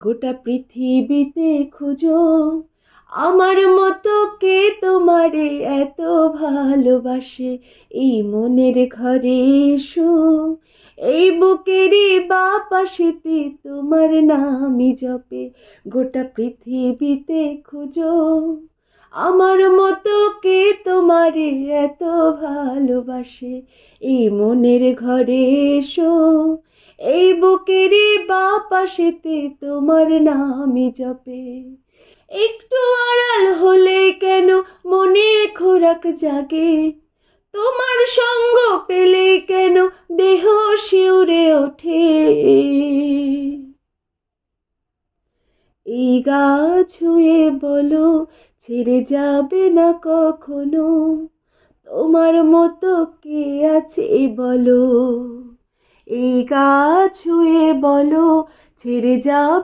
গোটা পৃথিবীতে খুঁজো আমার মতো কে তোমারে এত ভালোবাসে। এই মনের ঘরে এসো, এই বুকেরই বাপাশেতে তোমার নামই জপে। গোটা পৃথিবীতে খুঁজো আমার মতো কে তোমারে এত ভালোবাসে। এই মনের ঘরে এসো, এই বুকেরই বাপাশেতে তোমার নামই জপে। একটু আড়াল হলে কেন মনে খোরাক জাগে, তোমার সঙ্গ পেলে কেন দেহ শিউরে ওঠে। এই গা ছুঁয়ে বলো ছেড়ে যাবে না কখনো, তোমার মতো কে আছে বলো। এই গা ছুঁয়ে বলো ছেড়ে যাবে